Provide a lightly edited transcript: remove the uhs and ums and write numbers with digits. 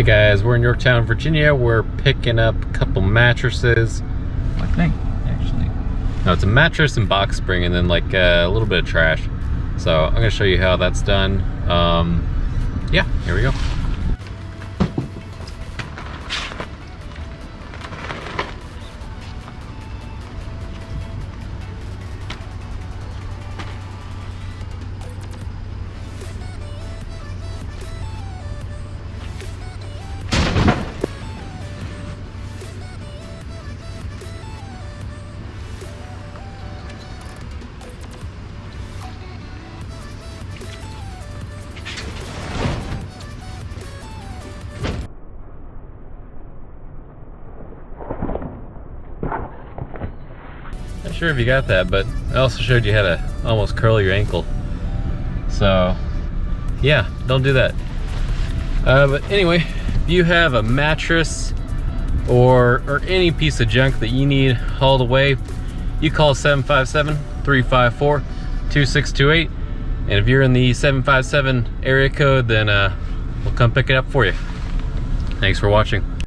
Hey guys, we're in Yorktown, Virginia. We're picking up a couple mattresses. I think, actually. No, it's a mattress and box spring and then like a little bit of trash. So I'm gonna show you how that's done. Yeah, here we go. Not sure if you got that, but I also showed you how to almost curl your ankle. So yeah, don't do that. But anyway, if you have a mattress or any piece of junk that you need hauled away, you call 757-354-2628. And if you're in the 757 area code, then we'll come pick it up for you. Thanks for watching.